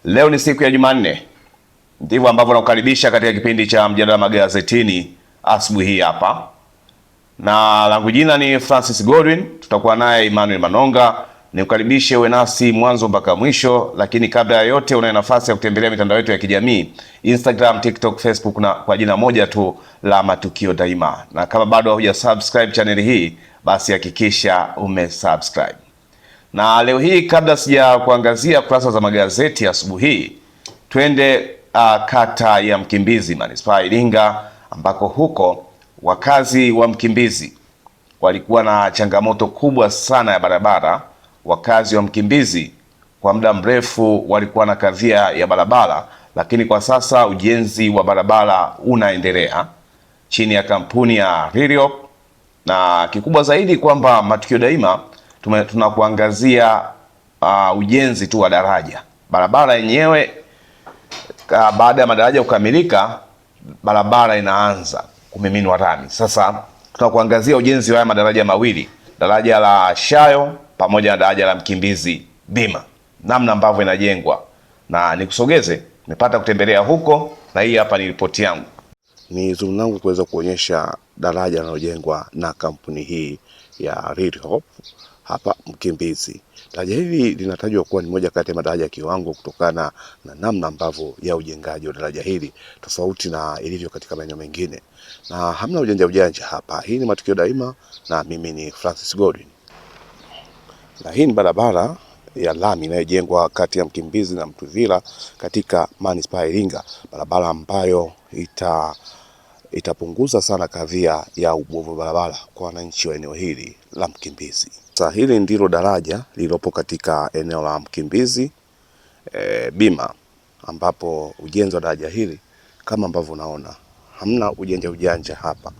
Leo ni siku ya Jumanne, ndivyo ambavyo nakukaribisha katika kipindi cha mjadala magazetini asubuhi hii hapa, na langu jina ni Francis Godwin. Tutakuwa naye Emmanuel Manonga. Nikukaribishe uwe nasi mwanzo mpaka mwisho, lakini kabla ya yote una nafasi ya kutembelea mitandao yetu ya kijamii Instagram, TikTok, Facebook na kwa jina moja tu la Matukio Daima. Na kama bado hujasubscribe channel hii, basi hakikisha umesubscribe. Na leo hii kabla sija kuangazia kurasa za magazeti asubuhi hii, twende kata ya Mkimbizi, manispaa ya Iringa, ambako huko wakazi wa Mkimbizi walikuwa na changamoto kubwa sana ya barabara. Wakazi wa Mkimbizi kwa muda mrefu walikuwa na kadhia ya barabara, lakini kwa sasa ujenzi wa barabara unaendelea chini ya kampuni ya Ririop, na kikubwa zaidi kwamba Matukio Daima tunakuangazia ujenzi tu wa daraja. Barabara yenyewe baada ya madaraja kukamilika, barabara inaanza kumiminwa rami. Sasa tunakuangazia ujenzi wa haya madaraja mawili, daraja la Shayo pamoja na daraja la Mkimbizi Bima, namna ambavyo inajengwa, na nikusogeze, nimepata kutembelea huko, na hii hapa ni ripoti yangu. Ni zoom langu kuweza kuonyesha daraja linalojengwa na kampuni hii ya Ririop hapa Mkimbizi. Daraja hili linatajwa kuwa ni moja kati ya madaraja ya kiwango kutokana na namna ambavyo ya ujengaji wa daraja hili tofauti na ilivyo katika maeneo mengine, na hamna ujanja hapa. Hii ni Matukio Daima na mimi ni Francis Godwin. Na hii ni barabara ya lami inayojengwa kati ya Mkimbizi na Mtuvila katika manispaa ya Iringa, barabara ambayo itapunguza sana kadhia ya ubovu barabara kwa wananchi wa eneo hili la Mkimbizi. Sasa hili ndilo daraja lililopo katika eneo la Mkimbizi Bima, ambapo ujenzi wa daraja hili kama ambavyo unaona hamna ujanja hapa,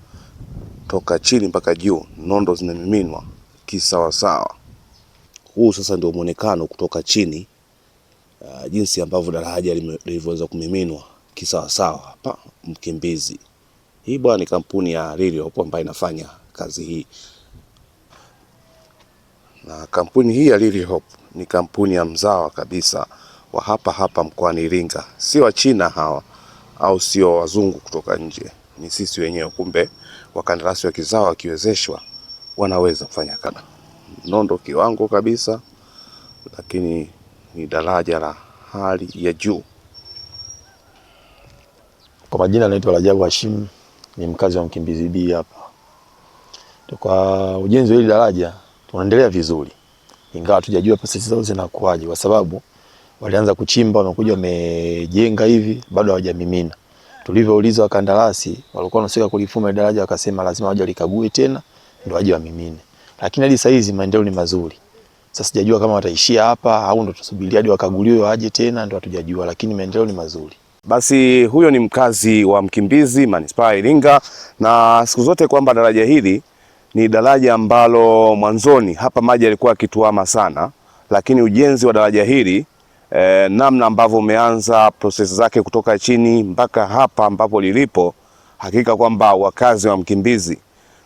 toka chini mpaka juu nondo zinamiminwa kisawasawa. Huu sasa ndio muonekano kutoka chini, jinsi ambavyo daraja lilivyoweza kumiminwa kisawasawa hapa Mkimbizi. Hii bwana ni kampuni ya Ririop ambayo inafanya kazi hii, na kampuni hii ya Ririop ni kampuni ya mzawa kabisa wa hapa mkoani Iringa. Sio wa China hawa au sio wazungu kutoka nje, ni sisi wenyewe. Kumbe wakandarasi wa kizawa wakiwezeshwa wanaweza kufanya kana nondo kiwango kabisa, lakini ni daraja la hali ya juu. Kwa majina naitwa Rajabu Hashim, ni mkazi wa Mkimbizi B hapa. Kwa ujenzi wa hili daraja tunaendelea vizuri, ingawa hatujajua pesa zao zinakuaje, kwa sababu walianza kuchimba, wamekuja wamejenga hivi, bado hawajamimina. Tulivyouliza wakandarasi walikuwa wanasika kulifuma daraja, wakasema lazima waje likague tena ndio waje wamimine. Lakini hadi sasa hizi maendeleo ni mazuri. Sasa sijajua kama wataishia hapa au ndo tusubiri hadi wakaguliwe waje tena, ndio hatujajua, lakini maendeleo ni mazuri. Basi huyo ni mkazi wa Mkimbizi, manispaa ya Iringa, na siku zote kwamba daraja hili ni daraja ambalo mwanzoni hapa maji yalikuwa yakituama sana, lakini ujenzi wa daraja hili namna ambavyo umeanza process zake kutoka chini mpaka hapa ambapo lilipo, hakika kwamba wakazi wa Mkimbizi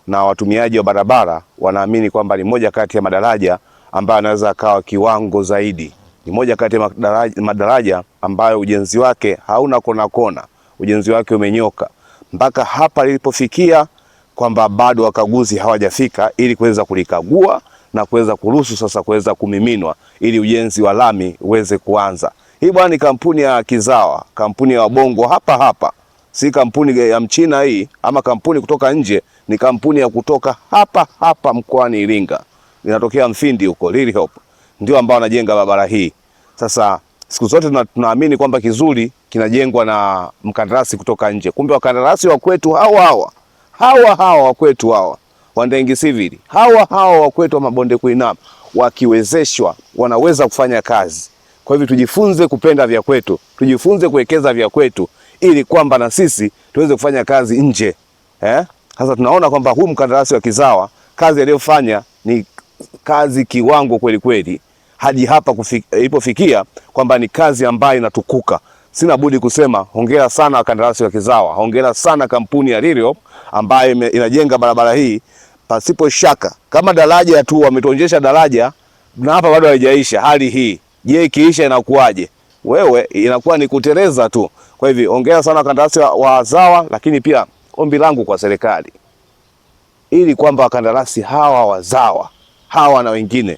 na watumiaji wa barabara wanaamini kwamba ni moja kati ya madaraja ambayo anaweza akawa kiwango zaidi. Ni moja kati ya madaraja ambayo ujenzi wake hauna kona, ujenzi wake umenyoka mpaka hapa lilipofikia, kwamba bado wakaguzi hawajafika ili kuweza kulikagua na kuweza kuruhusu sasa kuweza kumiminwa ili ujenzi wa lami uweze kuanza. Hii bwana ni kampuni ya kizawa, kampuni ya wabongo hapa. Si kampuni ya Mchina hii ama kampuni kutoka nje, ni kampuni ya kutoka hapa mkoani Iringa. Linatokea Mfindi huko, Ririop ndio ambao wanajenga barabara hii. Sasa siku zote tunaamini kwamba kizuri kinajengwa na mkandarasi kutoka nje. Kumbe wakandarasi wa kwetu hawa wa kwetu hawa Wandengi Civil, hawa wa kwetu wa Mabonde Kuinama, wakiwezeshwa wanaweza kufanya kazi. Kwa hivyo tujifunze kupenda vya kwetu, tujifunze kuwekeza vya kwetu, ili kwamba na sisi tuweze kufanya kazi nje. Sasa tunaona kwamba huu mkandarasi wa kizawa kazi aliyofanya ni kazi kiwango kweli, hadi hapa ilipofikia kwamba ni kazi ambayo inatukuka. Sina budi kusema hongera sana wakandarasi wa kizawa, hongera sana kampuni ya Ririop ambayo inajenga barabara hii. Pasipo shaka kama daraja tu wametuonyesha daraja na hapa bado haijaisha hali hii, je, ikiisha inakuaje? wewe inakuwa ni kuteleza tu. Kwa hivyo ongea sana wakandarasi wazawa, lakini pia ombi langu kwa serikali ili kwamba wakandarasi hawa wazawa hawa na wengine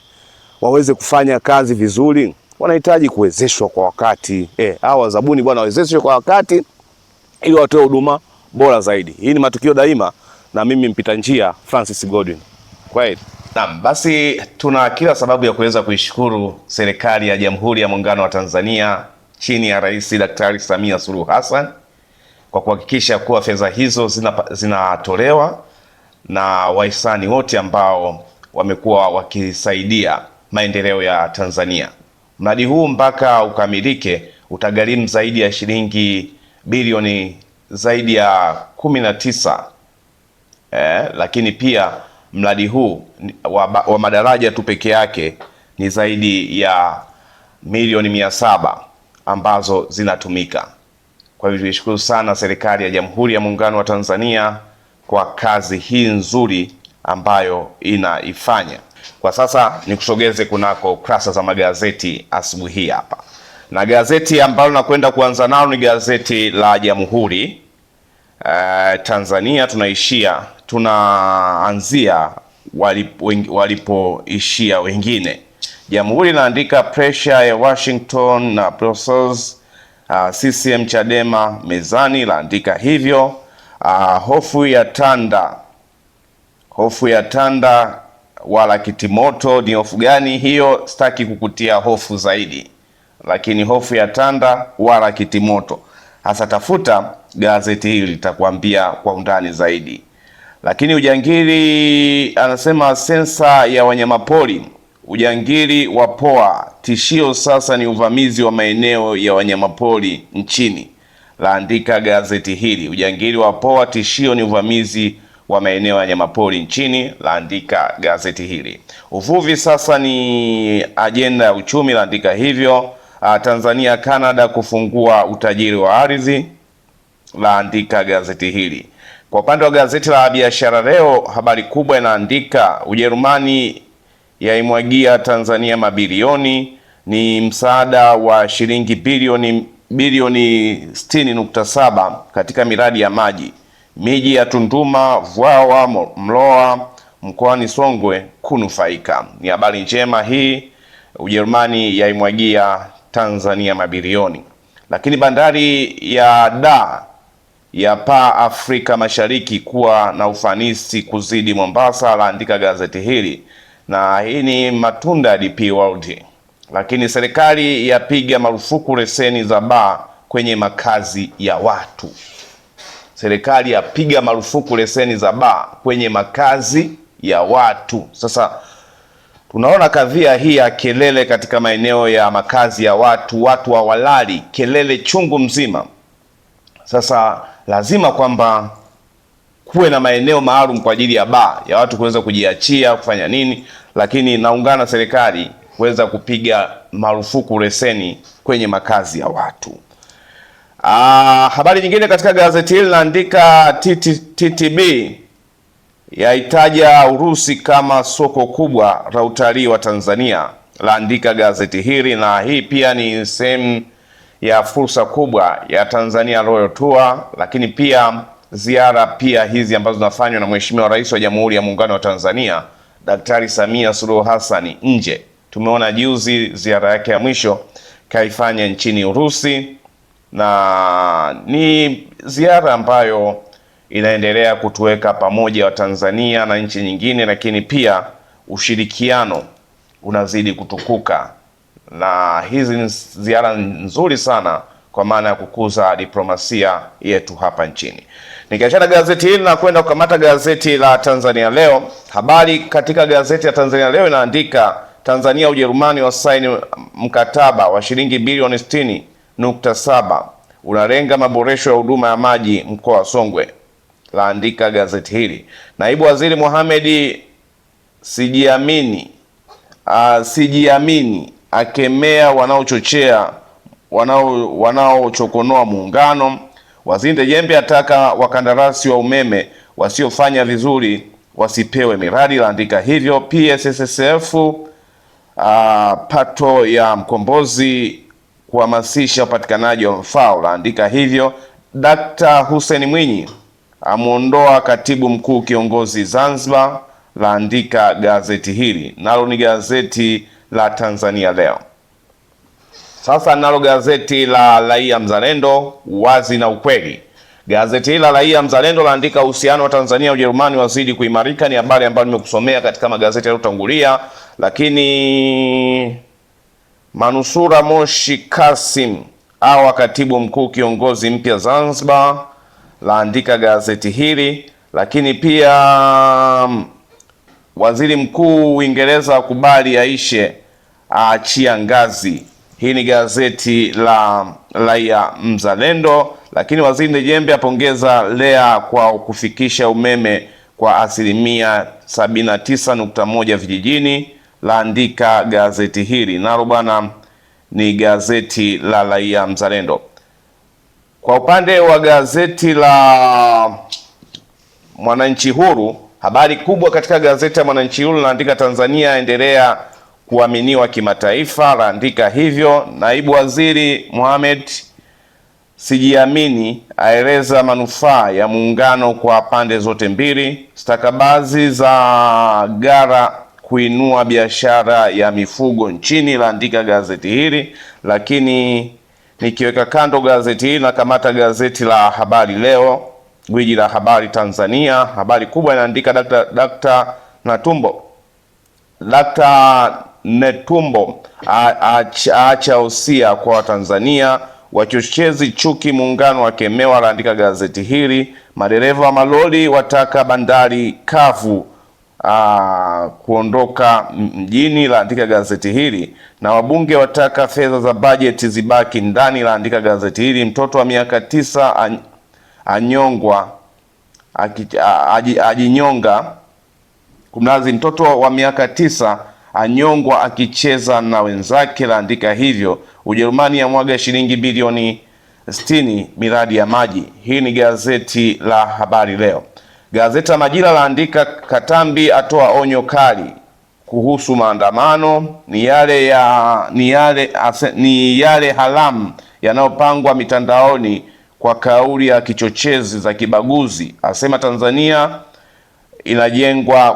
waweze kufanya kazi vizuri, wanahitaji kuwezeshwa kwa wakati. Hawa wazabuni bwana wawezeshwe kwa wakati ili watoe huduma bora zaidi. Hii ni Matukio Daima na mimi mpita njia Francis Godwin. Kwaheri. Naam, basi tuna kila sababu ya kuweza kuishukuru serikali ya Jamhuri ya Muungano wa Tanzania chini ya Rais Daktari Samia Suluhu Hassan kwa kuhakikisha kuwa fedha hizo zinatolewa na wahisani wote ambao wamekuwa wakisaidia maendeleo ya Tanzania. Mradi huu mpaka ukamilike utagharimu zaidi ya shilingi bilioni zaidi ya 19. Lakini pia mradi huu wa madaraja tu peke yake ni zaidi ya milioni 700 ambazo zinatumika. Kwa hivyo tunashukuru sana serikali ya Jamhuri ya Muungano wa Tanzania kwa kazi hii nzuri ambayo inaifanya. Kwa sasa nikusogeze kunako kurasa za magazeti asubuhi hapa. Na gazeti ambalo nakwenda kuanza nalo ni gazeti la Jamhuri. Tanzania tunaanzia walipoishia wengine. Jamhuri inaandika pressure ya Washington na Brussels, CCM Chadema mezani, laandika hivyo. Hofu ya tanda wala kitimoto. Ni hofu gani hiyo? Sitaki kukutia hofu zaidi, lakini hofu ya tanda wala kitimoto hasa, tafuta gazeti hili litakwambia kwa undani zaidi. Lakini ujangili, anasema sensa ya wanyamapori, ujangili wapoa, tishio sasa ni uvamizi wa maeneo ya wanyamapori nchini, laandika gazeti hili. Ujangili wapoa, tishio ni uvamizi wa maeneo ya wanyamapori nchini, laandika gazeti hili. Uvuvi sasa ni ajenda ya uchumi, laandika hivyo. Tanzania Canada kufungua utajiri wa ardhi, laandika gazeti hili. Kwa upande wa gazeti la Biashara Leo, habari kubwa inaandika Ujerumani yaimwagia Tanzania mabilioni, ni msaada wa shilingi bilioni 60.7 katika miradi ya maji. Miji ya Tunduma, Vwawa, Mloa mkoani Songwe kunufaika. Ni habari njema hii. Ujerumani yaimwagia Tanzania mabilioni. Lakini bandari ya Dar yapaa Afrika Mashariki kuwa na ufanisi kuzidi Mombasa, laandika gazeti hili. Na hii ni matunda ya DP World. Lakini serikali yapiga marufuku leseni za baa kwenye makazi ya watu. Serikali yapiga marufuku leseni za baa kwenye makazi ya watu. Sasa tunaona kadhia hii ya kelele katika maeneo ya makazi ya watu, watu hawalali, kelele chungu mzima. Sasa lazima kwamba kuwe na maeneo maalum kwa ajili ya baa ya watu kuweza kujiachia kufanya nini, lakini naungana serikali kuweza kupiga marufuku leseni kwenye makazi ya watu. Habari nyingine katika gazeti hili naandika TTB yaitaja Urusi kama soko kubwa la utalii wa Tanzania, laandika gazeti hili. Na hii pia ni sehemu ya fursa kubwa ya Tanzania Royal Tour, lakini pia ziara pia hizi ambazo zinafanywa na Mheshimiwa Rais wa Jamhuri ya Muungano wa Tanzania Daktari Samia Suluhu Hassan nje. Tumeona juzi ziara yake ya mwisho kaifanya nchini Urusi, na ni ziara ambayo inaendelea kutuweka pamoja wa Tanzania na nchi nyingine, lakini pia ushirikiano unazidi kutukuka, na hizi ni ziara nzuri sana kwa maana ya kukuza diplomasia yetu hapa nchini. Nikiachana gazeti hili na kwenda kukamata gazeti la Tanzania Leo, habari katika gazeti la Tanzania Leo inaandika Tanzania Ujerumani wasaini mkataba wa shilingi bilioni 60.7 unalenga maboresho ya huduma ya maji mkoa wa Songwe, laandika gazeti hili. Naibu Waziri Mohamed sijiamini akemea wanaochokonoa muungano. Waziri Ndejembe ataka wakandarasi wa umeme wasiofanya vizuri wasipewe miradi, laandika hivyo. PSSSF pato ya mkombozi kuhamasisha upatikanaji wa mafao, laandika hivyo. Dr. Hussein Mwinyi amuondoa katibu mkuu kiongozi Zanzibar, laandika gazeti hili. Nalo ni gazeti la Tanzania Leo. Sasa nalo gazeti la Raia Mzalendo, uwazi na ukweli. Gazeti hili la Raia Mzalendo laandika uhusiano wa Tanzania Ujerumani wazidi kuimarika. Ni habari ambayo nimekusomea katika magazeti yaliyotangulia, lakini Manusura Moshi Kasim awa katibu mkuu kiongozi mpya Zanzibar, laandika gazeti hili. Lakini pia waziri mkuu Uingereza akubali aishe aachia ngazi. Hii ni gazeti la Raia Mzalendo. Lakini waziri Ndejembe apongeza REA kwa kufikisha umeme kwa 79.1 vijijini, laandika gazeti hili. Nalo bwana ni gazeti la Raia Mzalendo. Kwa upande wa gazeti la Mwananchi Huru, habari kubwa katika gazeti la Mwananchi Huru laandika Tanzania endelea kuaminiwa kimataifa, laandika hivyo. Naibu Waziri Mohamed Sijiamini aeleza manufaa ya muungano kwa pande zote mbili. Stakabadhi za gara kuinua biashara ya mifugo nchini, laandika gazeti hili. Lakini nikiweka kando gazeti hili na kamata gazeti la Habari Leo, gwiji la habari Tanzania. Habari kubwa inaandika Dr. Netumbo aacha usia kwa Watanzania, wachochezi chuki muungano wakemewa, laandika gazeti hili. Madereva wa malori wataka bandari kavu kuondoka mjini, laandika gazeti hili. Na wabunge wataka fedha za bajeti zibaki ndani, laandika gazeti hili. Mtoto wa miaka 9 anyongwa ajinyonga kumnazi. Mtoto wa miaka 9 anyongwa akicheza na wenzake, laandika hivyo. Ujerumani ya mwaga shilingi bilioni 60 miradi ya maji. Hii ni gazeti la Habari Leo. Gazeti la Majira laandika Katambi atoa onyo kali kuhusu maandamano, ni yale haramu yanayopangwa mitandaoni kwa kauli ya kichochezi za kibaguzi. Asema Tanzania inajengwa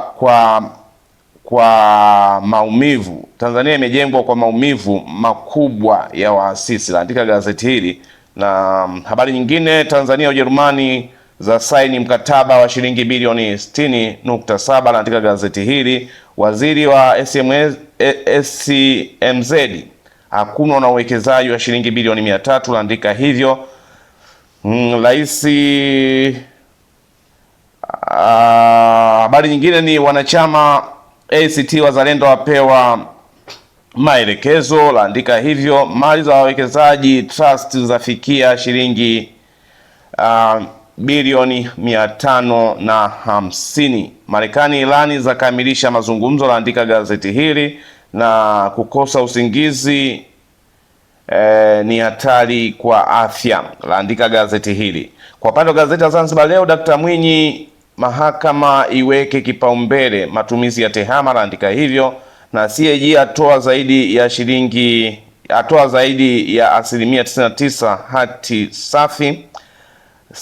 kwa maumivu. Tanzania imejengwa kwa maumivu makubwa ya waasisi, laandika gazeti hili. Na habari nyingine, Tanzania Ujerumani za saini mkataba wa shilingi bilioni 60.7, laandika gazeti hili. Waziri wa SCMZ hakuna na uwekezaji wa shilingi bilioni 300, laandika hivyo. Habari nyingine ni wanachama ACT Wazalendo wapewa maelekezo, laandika hivyo. Mali za wawekezaji trust zafikia shilingi bilioni 550. Marekani Irani za kamilisha mazungumzo, laandika gazeti hili. Na kukosa usingizi ni hatari kwa afya, laandika gazeti hili. Kwa upande wa gazeti la Zanzibar Leo, Dr. Mwinyi mahakama iweke kipaumbele matumizi ya tehama, laandika hivyo. Na CAG atoa zaidi ya 99% hati safi.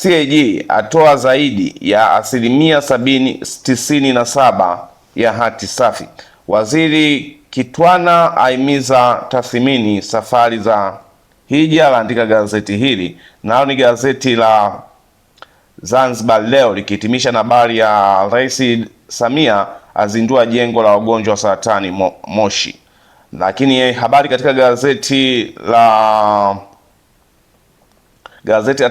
CAG atoa zaidi ya 97% ya hati safi. Waziri Kitwana aimiza tathmini safari za hija, laandika gazeti hili. Nao ni gazeti la Zanzibar Leo likihitimisha na habari ya Rais Samia azindua jengo la wagonjwa wa saratani Moshi. Lakini habari katika gazeti la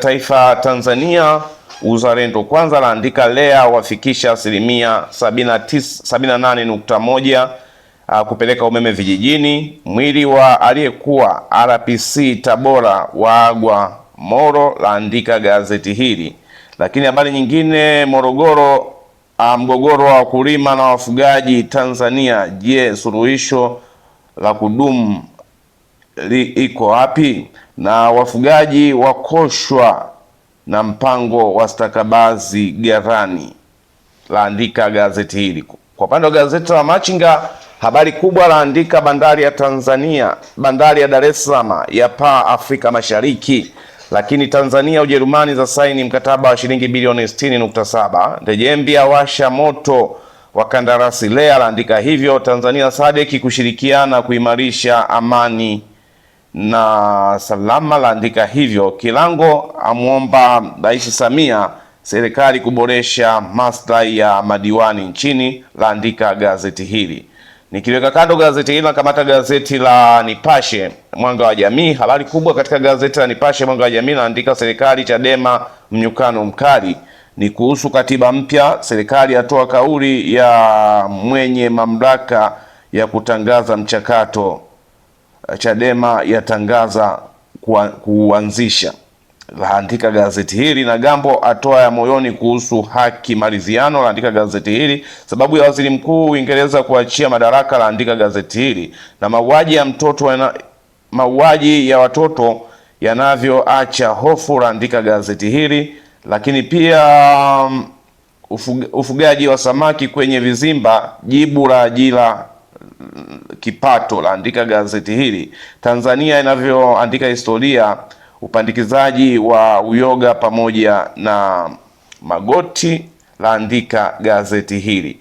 Taifa Tanzania Uzalendo Kwanza laandika REA wafikisha 78.1 kupeleka umeme vijijini. Mwili wa aliyekuwa RPC Tabora waagwa Moro, laandika gazeti hili. Lakini habari nyingine, Morogoro, mgogoro wa wakulima na wafugaji Tanzania, je, suluhisho la kudumu iko wapi? Na wafugaji wakoshwa na mpango wa stakabadhi ghalani, laandika gazeti hili. Kwa upande wa gazeti la Machinga, Habari kubwa laandika bandari ya Tanzania, bandari ya Dar es Salaam yapaa Afrika Mashariki. Lakini Tanzania Ujerumani za saini mkataba wa shilingi bilioni 60.7. Ndejembi awasha moto wa kandarasi Lea laandika hivyo. Tanzania SADC kushirikiana kuimarisha amani na salama laandika hivyo. Kilango amwomba Rais Samia serikali kuboresha maslahi ya madiwani nchini laandika gazeti hili. Nikiweka kando gazeti hili na kamata gazeti la Nipashe Mwanga wa Jamii. Habari kubwa katika gazeti la Nipashe Mwanga wa Jamii naandika serikali Chadema mnyukano mkali. Ni kuhusu katiba mpya, serikali yatoa kauli ya mwenye mamlaka ya kutangaza mchakato. Chadema yatangaza kuanzisha laandika gazeti hili. Na Gambo atoa ya moyoni kuhusu haki maridhiano laandika gazeti hili. Sababu ya waziri mkuu Uingereza kuachia madaraka laandika gazeti hili. Na mauaji ya watoto yanavyoacha hofu laandika gazeti hili. Lakini pia ufugaji wa samaki kwenye vizimba jibu la ajira kipato laandika gazeti hili. Tanzania inavyoandika historia upandikizaji wa uyoga pamoja na magoti laandika gazeti hili.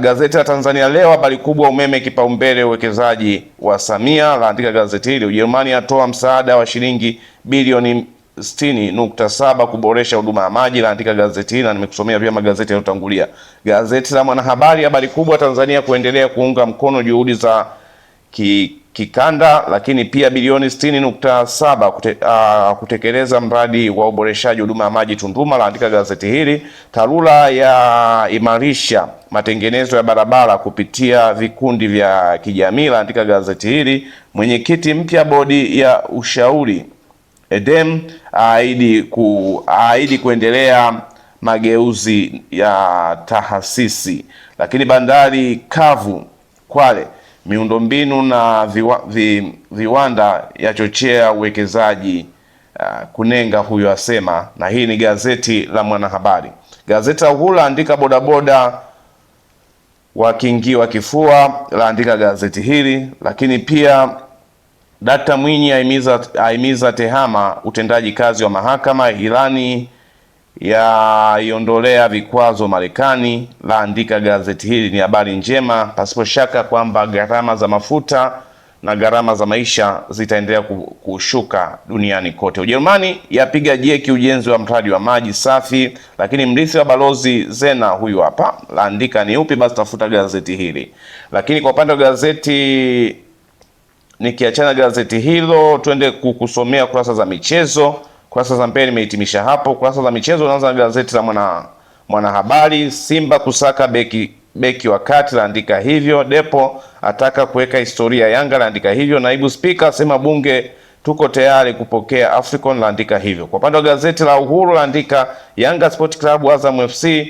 Gazeti la Tanzania Leo habari kubwa umeme kipaumbele uwekezaji wa Samia laandika gazeti hili. Ujerumani atoa msaada wa shilingi bilioni 60.7 kuboresha huduma ya maji laandika gazeti hili, na nimekusomea pia magazeti yaliyotangulia. Gazeti la Mwanahabari habari kubwa Tanzania kuendelea kuunga mkono juhudi za kikanda, lakini pia bilioni 60.7 kutekeleza mradi wa uboreshaji huduma ya maji Tunduma laandika gazeti hili. TARURA ya imarisha matengenezo ya barabara kupitia vikundi vya kijamii laandika gazeti hili. Mwenyekiti mpya bodi ya ushauri EDEM aahidi kuendelea mageuzi ya tahasisi. Lakini bandari kavu Kwale miundombinu na viwanda yachochea uwekezaji Kunenga huyo asema. Na hii ni gazeti la Mwanahabari. Gazeti la Uhuru laandika bodaboda wakiingiwa kifua laandika gazeti hili. Lakini pia Dkt. Mwinyi aimiza tehama utendaji kazi wa mahakama. Irani yaiondolea vikwazo Marekani laandika gazeti hili. Ni habari njema pasipo shaka kwamba gharama za mafuta na gharama za maisha zitaendelea kushuka duniani kote. Ujerumani yapiga jeki ujenzi wa mradi wa maji safi. Lakini mrithi wa balozi Zena huyu hapa laandika ni upi? Basi tafuta gazeti hili. Lakini kwa upande wa gazeti, nikiachana gazeti hilo, twende kukusomea kurasa za michezo. Kurasa za mbele nimehitimisha hapo. Kurasa za michezo naanza na gazeti la Mwanahabari. Simba kusaka beki wa kati laandika hivyo. Depo ataka kuweka historia Yanga laandika hivyo. Naibu Spika asema bunge tuko tayari kupokea African laandika hivyo. Kwa upande wa gazeti la Uhuru laandika Yanga Sport Club Azam FC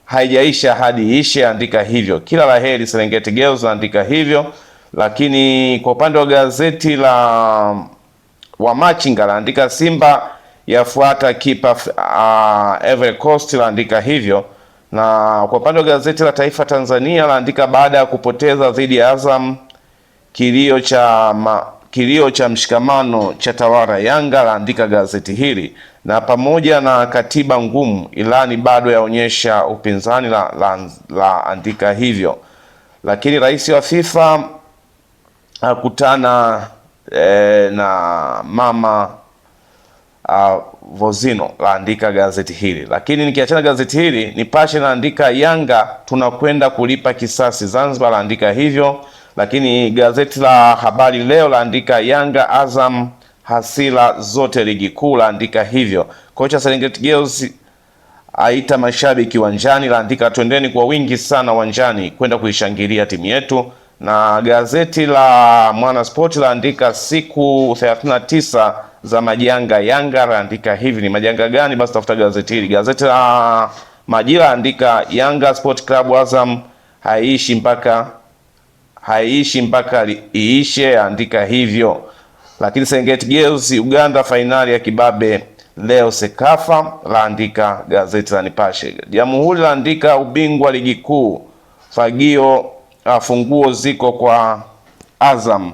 haijaisha hadi ishe andika hivyo. Kila laheri Serengeti Girls laandika hivyo. Lakini kwa upande wa gazeti la Wamachinga laandika Simba yafuata kipa Ivory Coast laandika hivyo. Na kwa upande wa gazeti la Taifa Tanzania laandika baada ya kupoteza dhidi ya Azam kilio cha mshikamano cha tawara Yanga laandika gazeti hili. Na pamoja na katiba ngumu ilani bado yaonyesha upinzani la andika hivyo. Lakini rais wa FIFA akutana na mama Vozino laandika gazeti hili. Lakini nikiachana gazeti hili, Nipashe laandika Yanga tunakwenda kulipa kisasi Zanzibar laandika hivyo. Lakini gazeti la Habari Leo laandika Yanga Azam hasira zote ligi kuu laandika hivyo. Kocha Serengeti Girls aita mashabiki uwanjani laandika twendeni kwa wingi sana uwanjani kwenda kuishangilia timu yetu. Na gazeti la Mwana Sport laandika siku 39 za majanga Yanga laandika hivi. Ni majanga gani? Basi tafuta gazeti hili. Gazeti la Majira laandika Yanga Sport Club Azam haiishi mpaka iishe andika hivyo. Lakini Serengeti Girls Uganda fainali ya kibabe leo Sekafa laandika gazeti la Nipashe. Jamhuri laandika ubingwa ligi kuu fagio, funguo ziko kwa Azam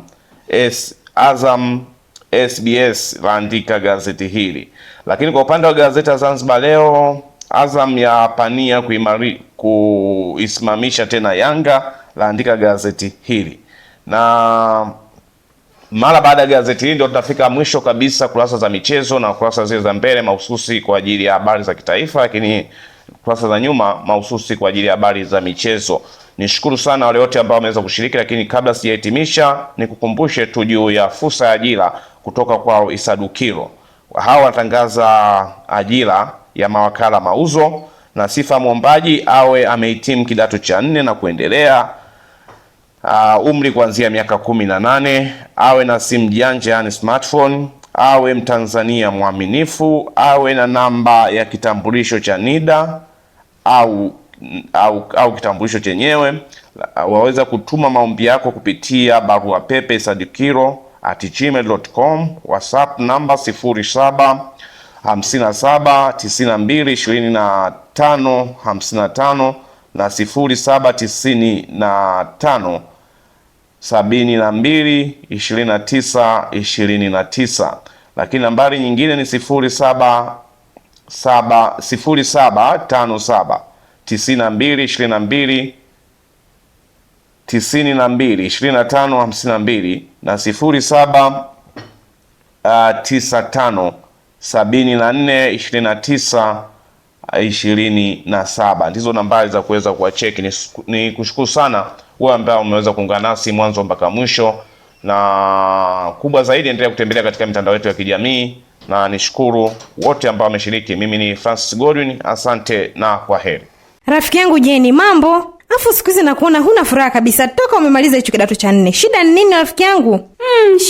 SBS, laandika gazeti hili. Lakini kwa upande wa gazeti la Zanzibar Leo, Azam ya pania kuisimamisha tena Yanga, laandika gazeti hili. Na mara baada ya gazeti hili ndio tutafika mwisho kabisa kurasa za michezo na kurasa zile za mbele mahususi kwa ajili ya habari za kitaifa, lakini kurasa za nyuma mahususi kwa ajili ya habari za michezo. Nishukuru sana wale wote ambao wameweza kushiriki, lakini kabla sijahitimisha nikukumbushe tu juu ya fursa ya ajira kutoka kwa Isadukilo. Hawa wanatangaza ajira ya mawakala mauzo, na sifa mwombaji awe amehitimu kidato cha 4 na kuendelea, umri kuanzia miaka 18, awe na simu janja yani smartphone, awe Mtanzania mwaminifu, awe na namba ya kitambulisho cha NIDA au kitambulisho chenyewe. Waweza kutuma maombi yako kupitia barua pepe isadukilo@gmail.com, WhatsApp namba 0757922555 na 0795722929. Lakini nambari nyingine ni 0757922552 na 0795742927. Ndizo nambari za kuweza kuwacheki. Ni kushukuru sana wewe ambao umeweza kuungana nasi mwanzo mpaka mwisho, na kubwa zaidi endelea kutembelea katika mitandao yetu ya kijamii, na nishukuru wote ambao wameshiriki. Mimi ni Francis Godwin, asante na kwaheri. Rafiki yangu Jeni, mambo? Afu siku hizi nakuona huna furaha kabisa toka umemaliza hicho kidato cha 4. Shida ni nini rafiki yangu?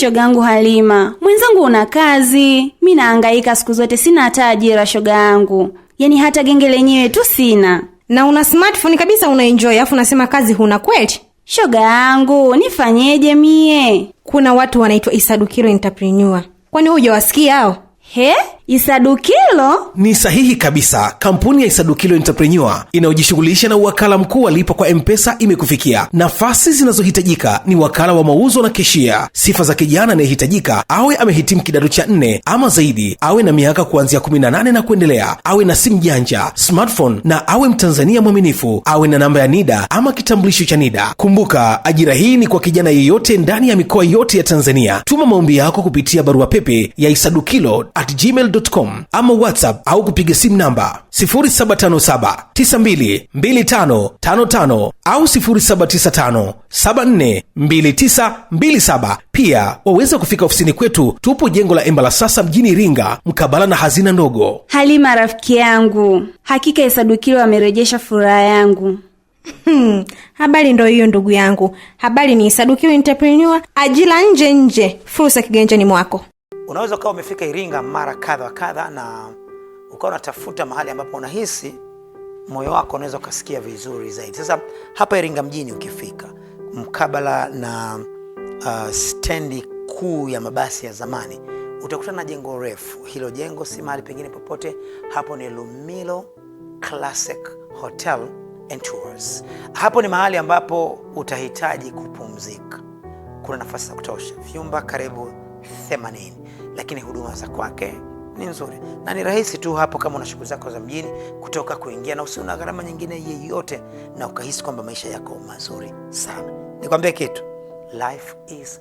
Shogangu Halima, mwenzangu una kazi, mimi nahangaika siku zote, sina hata ajira shogangu. Yaani hata genge lenyewe tu sina. Na una smartphone kabisa unaenjoy, afu unasema kazi huna kweli? Shogangu, nifanyeje mie? Kuna watu wanaitwa Isadukilo Entrepreneur. Kwani hujawasikia hao? He? Isadukilo? Ni sahihi kabisa. Kampuni ya Isadukilo Entrepreneur inayojishughulisha na uwakala mkuu wa lipa kwa M-Pesa imekufikia. Nafasi zinazohitajika ni wakala wa mauzo na keshia. Sifa za kijana anayehitajika awe amehitimu kidato cha 4 ama zaidi, awe na miaka kuanzia 18 na kuendelea, awe na simu janja smartphone, na awe Mtanzania mwaminifu, awe na namba ya NIDA ama kitambulisho cha NIDA. Kumbuka, ajira hii ni kwa kijana yeyote ndani ya mikoa yote ya Tanzania. Tuma maombi yako kupitia barua pepe ya isadukilo@gmail.com ama WhatsApp au kupiga simu namba 0757922555 au 0795742927. Pia waweza kufika ofisini kwetu, tupo jengo la Embala Sasa mjini Iringa, mkabala na hazina ndogo. Halima rafiki yangu, hakika Isadukilo amerejesha furaha yangu. Habari ndio hiyo ndugu yangu. Habari ni Isadukilo Entrepreneur, ajira nje, fursa kiganjani mwako. Unaweza ukawa umefika Iringa mara kadha wa kadha na ukawa unatafuta mahali ambapo unahisi moyo wako unaweza ukasikia vizuri zaidi. Sasa hapa Iringa mjini ukifika mkabala na stendi kuu ya mabasi ya zamani, utakutana na jengo refu. Hilo jengo si mahali pengine popote, hapo ni Lumilo Classic Hotel and Tours. Hapo ni mahali ambapo utahitaji kupumzika. Kuna nafasi za kutosha, vyumba karibu 80, lakini huduma za kwake ni nzuri na ni rahisi tu hapo kama una shughuli zako za mjini kutoka kuingia, na usiona gharama nyingine yeyote, na ukahisi kwamba maisha yako mazuri sana. Nikwambie kitu, life is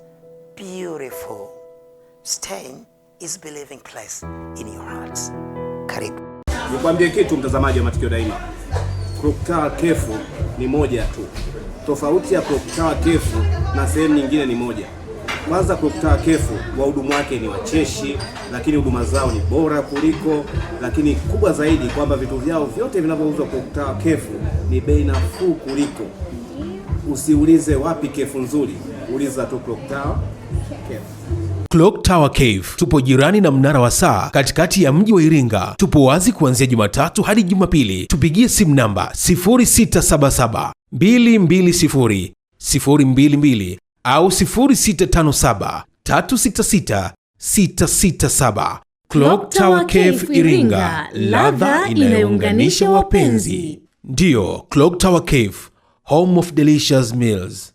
beautiful. Staying is believing place in your hearts. Karibu. Nikwambie kitu mtazamaji wa Matukio Daima, Clock Tower Kefu ni moja tu. Tofauti ya Clock Tower Kefu na sehemu nyingine ni moja. Kwanza, Clock Tower Kefu wahudumu wake ni wacheshi, lakini huduma zao ni bora kuliko, lakini kubwa zaidi kwamba vitu vyao vyote vinavyouzwa Clock Tower Kefu ni bei nafuu kuliko. Usiulize wapi kefu nzuri, uliza tu Clock Tower Kefu. Clock Tower Cave tupo jirani na mnara wa saa katikati ya mji wa Iringa. Tupo wazi kuanzia Jumatatu hadi Jumapili. Tupigie simu namba 0677220022 au 0657366667. Clock Tower Cave Iringa, ladha inayounganisha wapenzi. Ndiyo, Clock Tower Cave, home of delicious meals.